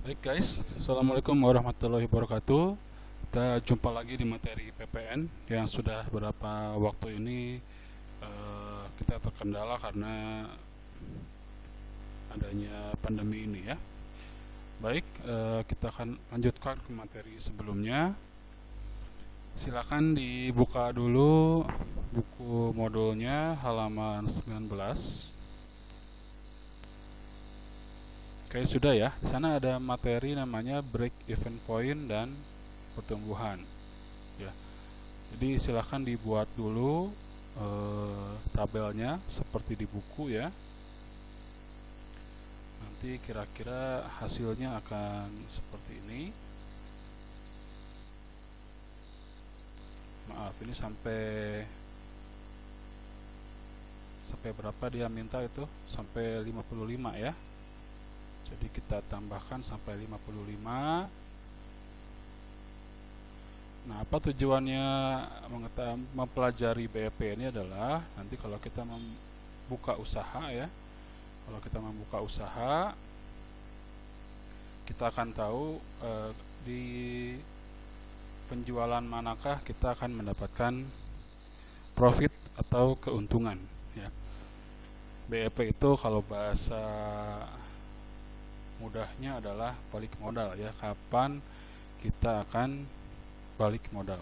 Baik guys, Assalamualaikum warahmatullahi wabarakatuh. Kita jumpa lagi di materi PPN yang sudah beberapa waktu ini kita terkendala karena adanya pandemi ini ya. Baik, kita akan lanjutkan ke materi sebelumnya. Silakan dibuka dulu buku modulnya halaman 19. Oke, sudah ya. Di sana ada materi namanya break even point dan pertumbuhan. Ya. Jadi silahkan dibuat dulu tabelnya seperti di buku ya. Nanti kira-kira hasilnya akan seperti ini. Maaf, ini sampai berapa dia minta itu? Sampai 55 ya. Jadi kita tambahkan sampai 55. Nah, apa tujuannya mempelajari BEP ini adalah nanti kalau kita membuka usaha ya. Kalau kita membuka usaha, kita akan tahu di penjualan manakah kita akan mendapatkan profit atau keuntungan ya. BEP itu kalau bahasa mudahnya adalah balik modal ya, kapan kita akan balik modal.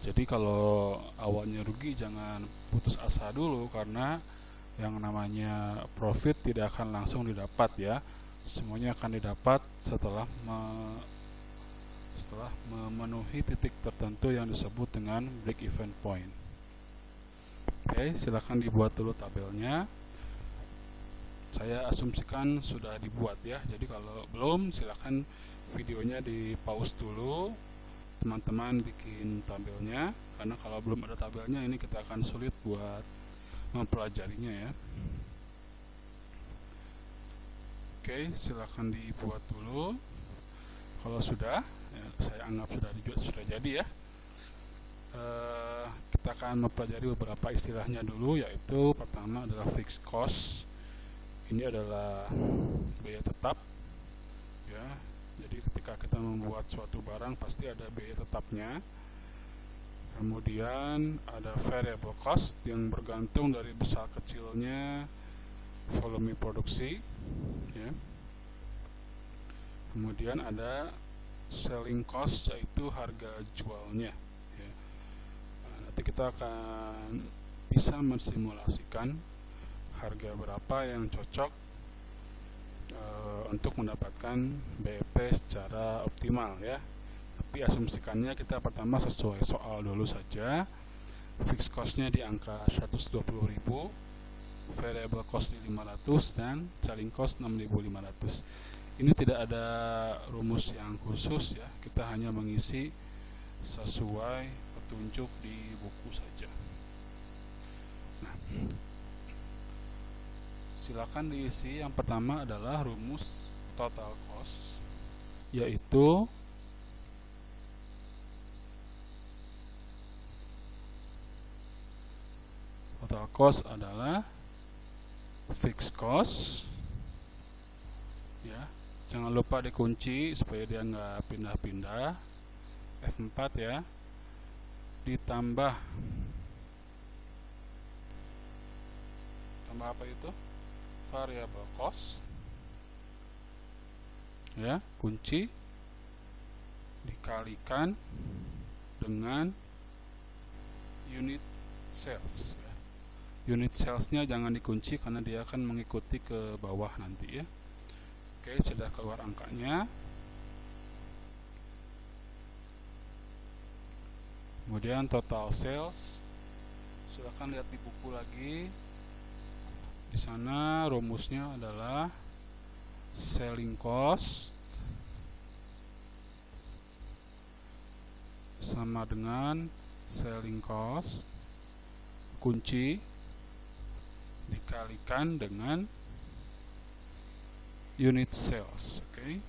Jadi kalau awalnya rugi jangan putus asa dulu, karena yang namanya profit tidak akan langsung didapat ya. Semuanya akan didapat setelah memenuhi titik tertentu yang disebut dengan break even point. Oke, silakan dibuat dulu tabelnya. Saya asumsikan sudah dibuat ya. Jadi kalau belum, silakan videonya di pause dulu, teman-teman bikin tabelnya, karena kalau belum ada tabelnya ini kita akan sulit buat mempelajarinya ya. Oke, silakan dibuat dulu. Kalau sudah ya, saya anggap sudah jadi ya. Kita akan mempelajari beberapa istilahnya dulu, yaitu pertama adalah fixed cost. Ini adalah biaya tetap ya. Jadi ketika kita membuat suatu barang pasti ada biaya tetapnya. Kemudian ada variable cost yang bergantung dari besar kecilnya volume produksi ya. Kemudian ada selling cost, yaitu harga jualnya ya. Nah, nanti kita akan bisa mensimulasikan harga berapa yang cocok untuk mendapatkan BEP secara optimal ya. Tapi asumsikannya kita pertama sesuai soal dulu saja. Fixed cost-nya di angka 120.000, variable cost di 500, dan selling cost 6.500. Ini tidak ada rumus yang khusus ya. Kita hanya mengisi sesuai petunjuk di buku saja. Nah, silakan diisi. Yang pertama adalah rumus total cost, yaitu total cost adalah fixed cost ya. Jangan lupa dikunci supaya dia nggak pindah-pindah. F4 ya, ditambah apa itu? Variable cost ya, kunci, dikalikan dengan unit sales ya. Unit salesnya jangan dikunci karena dia akan mengikuti ke bawah nanti ya. Oke, sudah keluar angkanya. Kemudian total sales, silakan lihat di buku lagi. Di sana rumusnya adalah selling cost sama dengan selling cost kunci dikalikan dengan unit sales. Oke.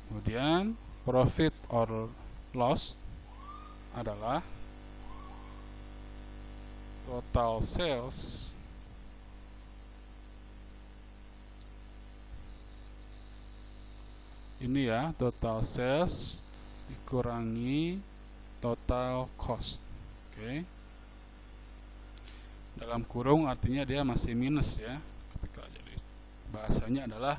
Kemudian profit or loss adalah total sales ini ya, total sales dikurangi total cost. Oke. Dalam kurung artinya dia masih minus ya. Ketika jadi bahasanya adalah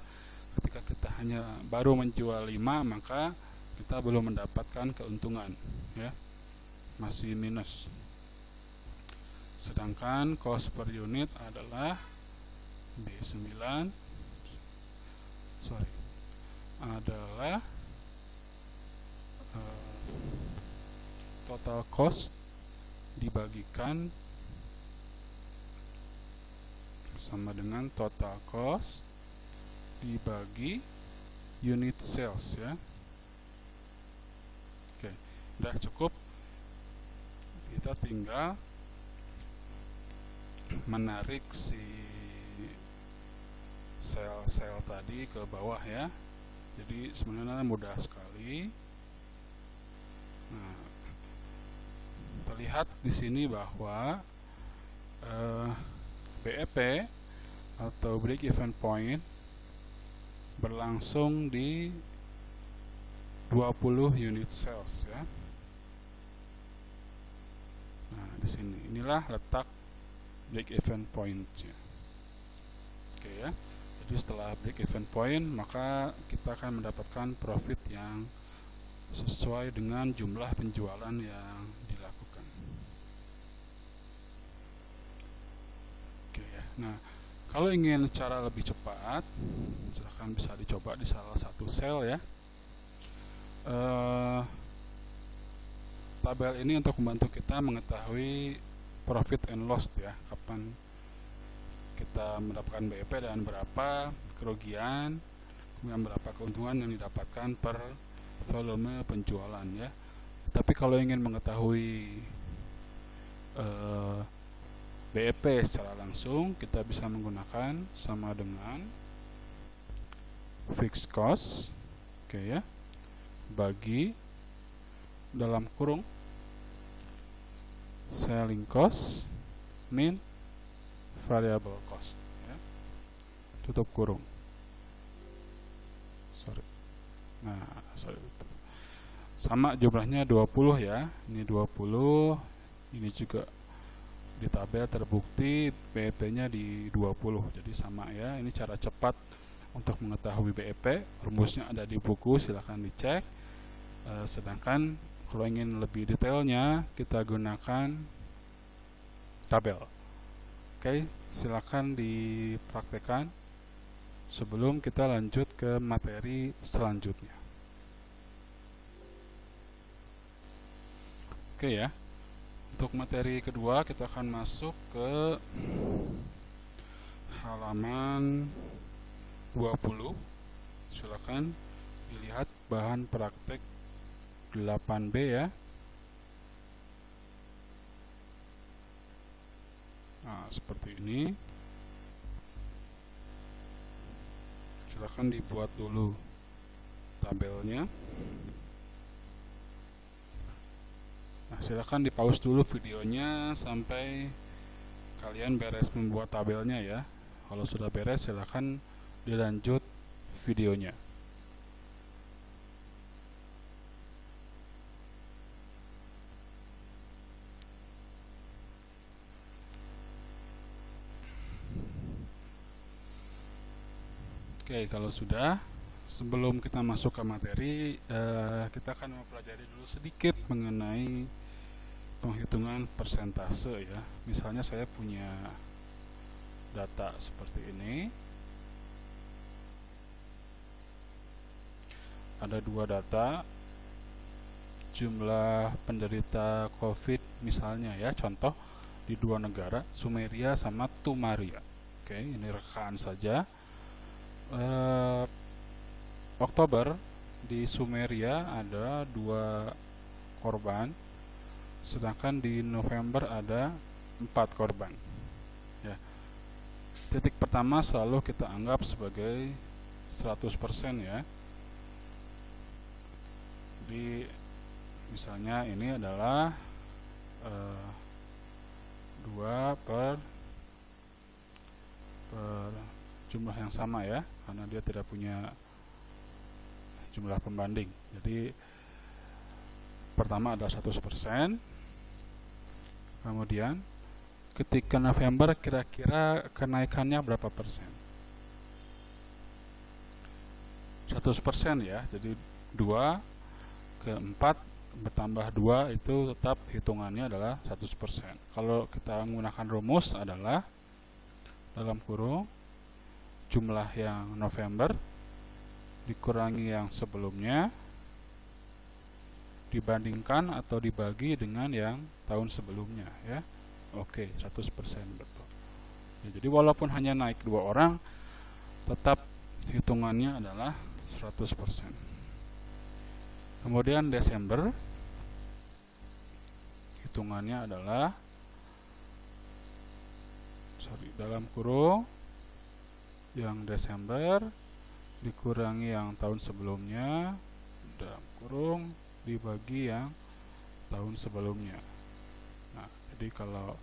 ketika kita hanya baru menjual 5, maka kita belum mendapatkan keuntungan ya. Masih minus. Sedangkan cost per unit adalah B9 adalah total cost dibagikan sama dengan total cost dibagi unit sales ya. Oke, udah cukup. Kita tinggal menarik si sel-sel tadi ke bawah ya. Jadi sebenarnya mudah sekali. Nah, terlihat di sini bahwa BEP atau break even point berlangsung di 20 unit sales ya. Nah, di sini inilah letak break even point-nya. Oke ya. Jadi setelah break even point, maka kita akan mendapatkan profit yang sesuai dengan jumlah penjualan yang dilakukan. Oke ya. Nah, kalau ingin cara lebih cepat, silahkan bisa dicoba di salah satu sel ya. Tabel ini untuk membantu kita mengetahui profit and loss ya, kapan kita mendapatkan BEP dan berapa kerugian, kemudian berapa keuntungan yang didapatkan per volume penjualan ya. Tapi kalau ingin mengetahui BEP secara langsung, kita bisa menggunakan sama dengan fixed cost, oke ya, bagi dalam kurung selling cost min variable cost ya. Tutup kurung. Nah, sama jumlahnya 20 ya. Ini 20, ini juga di tabel terbukti BEP-nya di 20. Jadi sama ya. Ini cara cepat untuk mengetahui BEP. Rumusnya ada di buku, silahkan dicek. Sedangkan kalau ingin lebih detailnya, kita gunakan tabel. Oke, silakan dipraktekkan sebelum kita lanjut ke materi selanjutnya. Oke ya, untuk materi kedua kita akan masuk ke halaman 20. Silakan dilihat bahan praktek 8B ya. Nah, seperti ini. Silahkan dibuat dulu tabelnya. Nah, silahkan di pause dulu videonya sampai kalian beres membuat tabelnya ya. Kalau sudah beres, silahkan dilanjut videonya. Oke, kalau sudah, sebelum kita masuk ke materi, kita akan mempelajari dulu sedikit mengenai penghitungan persentase ya. Misalnya saya punya data seperti ini. Ada dua data, jumlah penderita COVID misalnya ya, contoh di dua negara, Sumeria sama Tumaria. Oke, ini rekaan saja. Oktober di Sumeria ada 2 korban, sedangkan di November ada 4 korban ya. Titik pertama selalu kita anggap sebagai 100% ya. Di misalnya ini adalah 2 per jumlah yang sama ya, karena dia tidak punya jumlah pembanding. Jadi pertama ada 100%, kemudian ketika November kira-kira kenaikannya berapa persen? 100% ya, jadi 2 ke 4 bertambah 2 itu tetap hitungannya adalah 100%. Kalau kita menggunakan rumus adalah dalam kurung jumlah yang November dikurangi yang sebelumnya dibandingkan atau dibagi dengan yang tahun sebelumnya ya. Oke, 100% betul. Ya, jadi walaupun hanya naik 2 orang, tetap hitungannya adalah 100%. Kemudian Desember hitungannya adalah dalam kurung yang Desember dikurangi yang tahun sebelumnya dalam kurung dibagi yang tahun sebelumnya. Nah, jadi kalau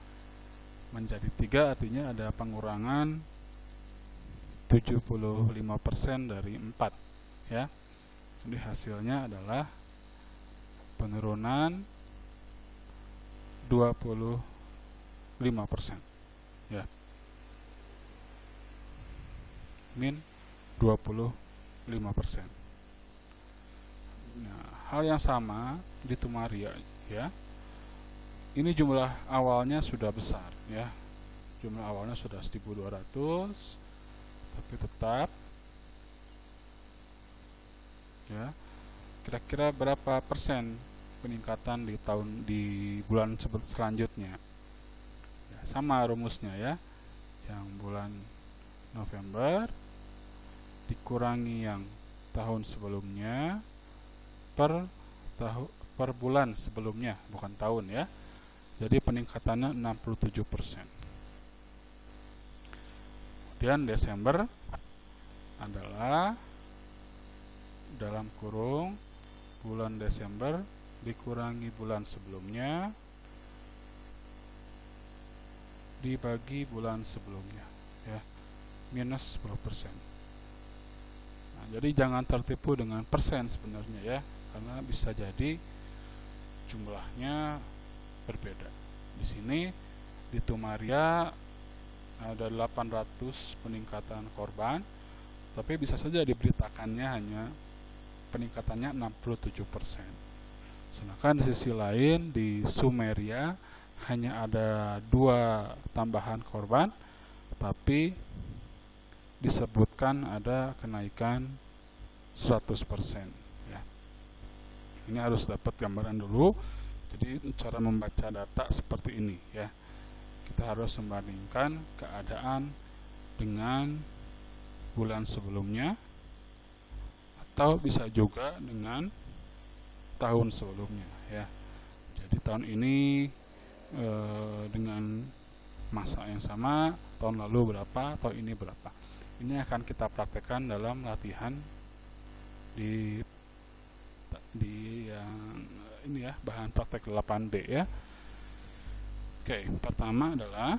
menjadi 3 artinya ada pengurangan 75% dari 4 ya. Jadi hasilnya adalah penurunan 25% ya. Min 25%. Nah, hal yang sama di Tumaria ya. Ini jumlah awalnya sudah besar ya. Jumlah awalnya sudah 1.200, tapi tetap ya. Kira-kira berapa persen peningkatan di bulan selanjutnya? Ya, sama rumusnya ya. Yang bulan November dikurangi yang tahun sebelumnya per bulan sebelumnya, bukan tahun ya. Jadi peningkatannya 67%. Kemudian Desember adalah dalam kurung bulan Desember dikurangi bulan sebelumnya dibagi bulan sebelumnya ya, minus 10%. Nah, jadi jangan tertipu dengan persen sebenarnya ya, karena bisa jadi jumlahnya berbeda. Di sini di Tumaria ada 800 peningkatan korban, tapi bisa saja diberitakannya hanya peningkatannya 67%. Sedangkan di sisi lain di Sumeria hanya ada 2 tambahan korban, tapi disebutkan ada kenaikan 100% ya. Ini harus dapat gambaran dulu. Jadi cara membaca data seperti ini ya. Kita harus membandingkan keadaan dengan bulan sebelumnya, atau bisa juga dengan tahun sebelumnya ya. Jadi tahun ini dengan masa yang sama, tahun lalu berapa, tahun ini berapa. Ini akan kita praktekkan dalam latihan di yang ini ya, bahan praktek 8B ya. Oke, pertama adalah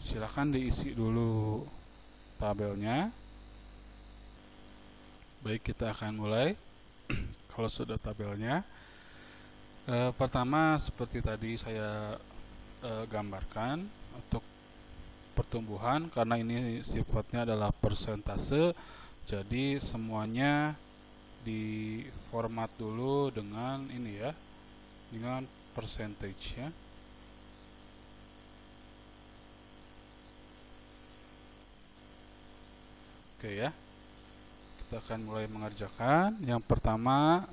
silakan diisi dulu tabelnya. Baik, kita akan mulai. Kalau sudah tabelnya, pertama seperti tadi saya gambarkan untuk pertumbuhan, karena ini sifatnya adalah persentase, jadi semuanya di format dulu dengan ini ya, dengan percentage ya. Oke ya, kita akan mulai mengerjakan. Yang pertama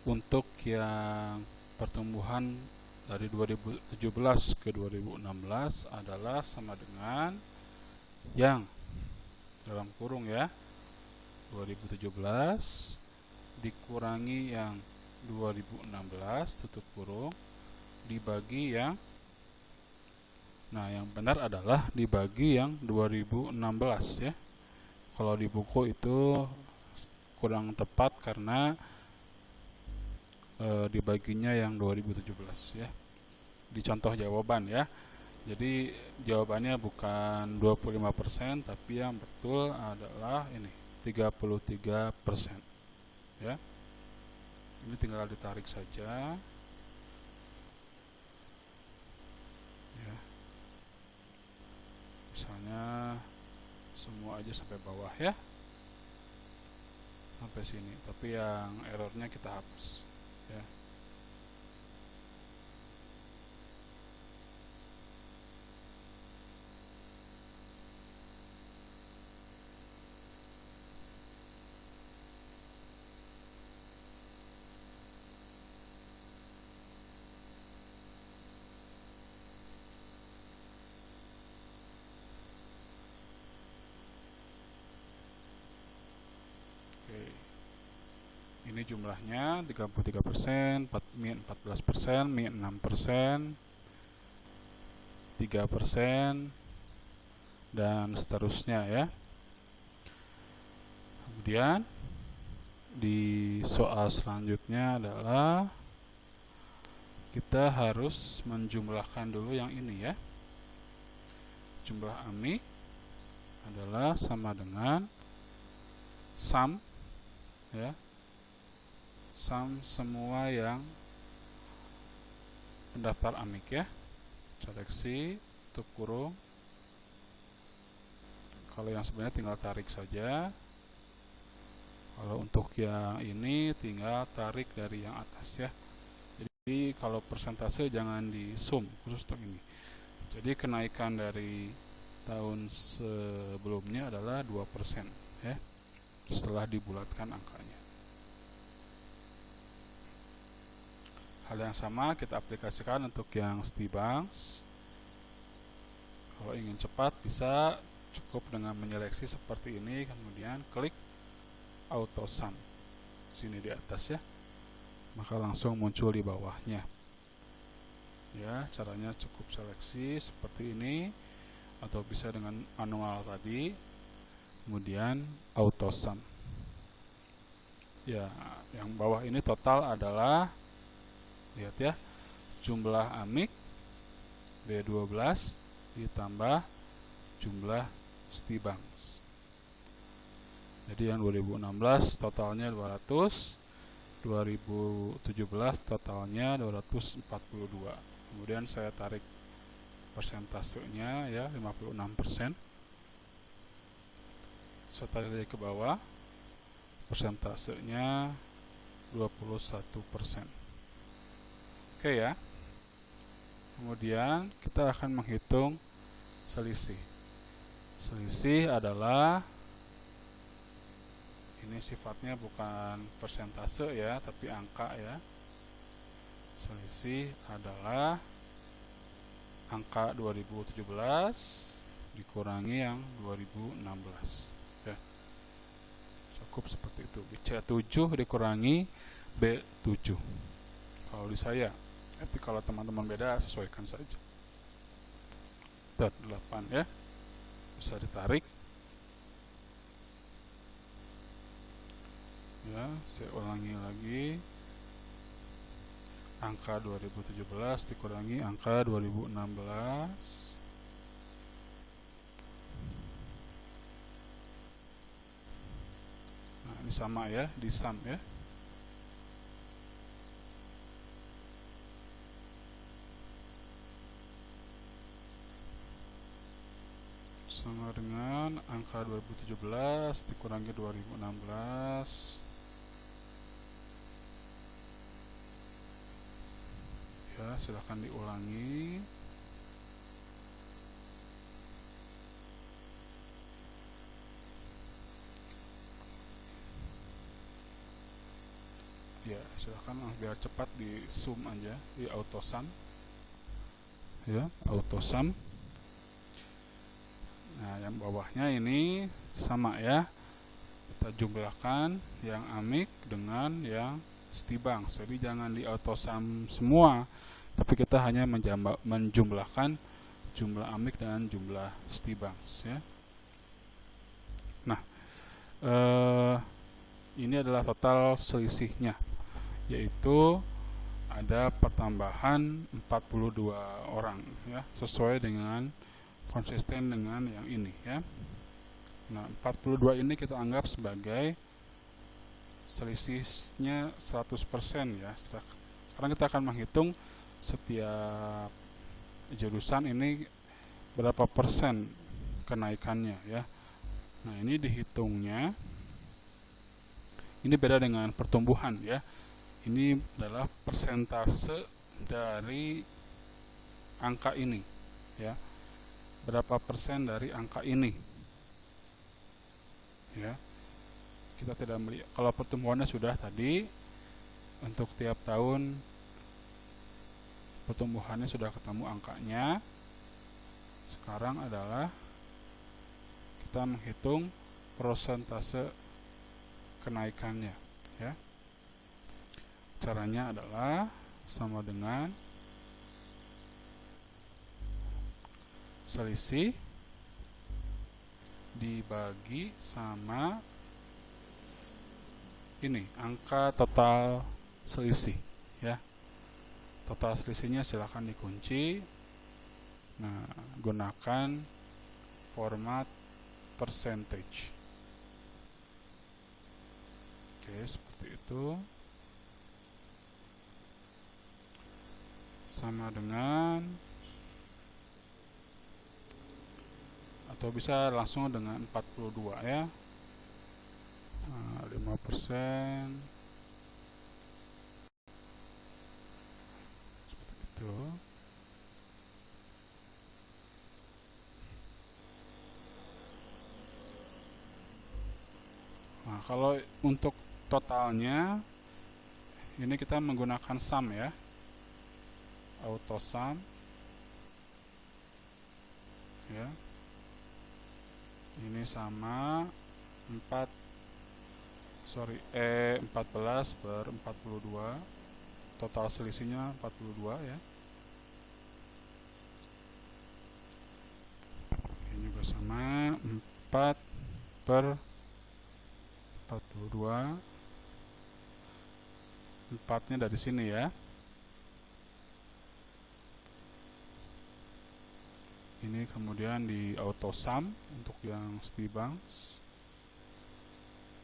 untuk yang pertumbuhan dari 2017 ke 2016 adalah sama dengan yang dalam kurung ya 2017 dikurangi yang 2016 tutup kurung dibagi yang, nah yang benar adalah dibagi yang 2016 ya. Kalau di buku itu kurang tepat karena dibaginya yang 2017 ya. Di contoh jawaban ya. Jadi jawabannya bukan 25%, tapi yang betul adalah ini 33%. Ya. Ini tinggal ditarik saja. Ya. Misalnya semua aja sampai bawah ya. Sampai sini, tapi yang errornya kita hapus ya. Ini jumlahnya 33%, Mi 14%, Mi 6%, 3%, dan seterusnya ya. Kemudian di soal selanjutnya adalah kita harus menjumlahkan dulu yang ini ya. Jumlah amik adalah sama dengan sum ya. Sum semua yang pendaftar amik ya. Seleksi, tutup kurung. Kalau yang sebenarnya tinggal tarik saja. Kalau untuk yang ini tinggal tarik dari yang atas ya. Jadi kalau persentase jangan di sum khusus untuk ini. Jadi kenaikan dari tahun sebelumnya adalah 2% ya. Setelah dibulatkan angkanya. Hal yang sama kita aplikasikan untuk yang Stibanks. Kalau ingin cepat bisa cukup dengan menyeleksi seperti ini, kemudian klik auto sum sini di atas ya, maka langsung muncul di bawahnya ya. Caranya cukup seleksi seperti ini, atau bisa dengan manual tadi, kemudian auto sum ya. Yang bawah ini total adalah, lihat ya, jumlah amik B12 ditambah jumlah Stibanks. Jadi yang 2016 totalnya 200, 2017 totalnya 242. Kemudian saya tarik persentasenya ya, 56%. Saya tarik ke bawah, persentasenya 21%. Oke ya. Kemudian kita akan menghitung selisih. Selisih adalah, ini sifatnya bukan persentase ya, tapi angka ya. Selisih adalah angka 2017 dikurangi yang 2016 ya. Cukup seperti itu. C7 dikurangi B7 kalau di saya. Tapi kalau teman-teman beda, sesuaikan saja. 8 ya, bisa ditarik ya. Saya ulangi lagi, angka 2017 dikurangi angka 2016. Nah, ini sama ya, di sum ya. Sama dengan angka 2017 dikurangi 2016 ya. Silahkan diulangi. Ya, silahkan biar cepat di sum aja, di auto sum ya, auto sum. Nah, yang bawahnya ini sama ya, kita jumlahkan yang amik dengan yang Stibanks. Jadi jangan di auto sum semua, tapi kita hanya menjumlahkan jumlah amik dan jumlah Stibanks ya. Nah, ini adalah total selisihnya, yaitu ada pertambahan 42 orang ya, sesuai dengan konsisten dengan yang ini ya. Nah, 42 ini kita anggap sebagai selisihnya 100% ya. Sekarang kita akan menghitung setiap jurusan ini berapa persen kenaikannya ya. Nah, ini dihitungnya, ini beda dengan pertumbuhan ya. Ini adalah persentase dari angka ini ya. Berapa persen dari angka ini ya. Kita tidak melihat, kalau pertumbuhannya sudah tadi, untuk tiap tahun pertumbuhannya sudah ketemu angkanya. Sekarang adalah kita menghitung persentase kenaikannya ya. Caranya adalah sama dengan selisih dibagi sama ini, angka total selisih ya. Total selisihnya silahkan dikunci. Nah, gunakan format percentage. Oke, seperti itu. Sama dengan, atau bisa langsung dengan 42 ya. 5% seperti itu. Nah, kalau untuk totalnya ini kita menggunakan sum ya, auto sum ya. Ini sama 14 per 42, total selisihnya 42 ya. Ini juga sama 4 per 42, 4-nya dari sini ya. Ini kemudian di auto sum untuk yang Stibanks.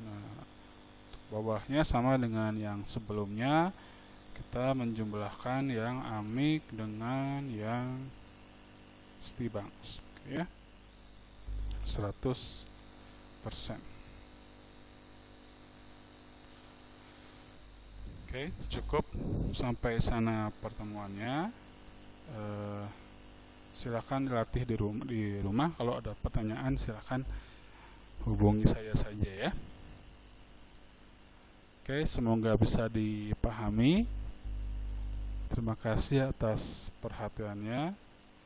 Nah, untuk bawahnya sama dengan yang sebelumnya, kita menjumlahkan yang Amik dengan yang Stibanks ya. 100%. Oke, cukup sampai sana pertemuannya. Silakan dilatih di rumah. Kalau ada pertanyaan silakan hubungi saya saja ya. Oke, semoga bisa dipahami. Terima kasih atas perhatiannya.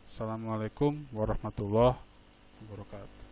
Assalamualaikum warahmatullahi wabarakatuh.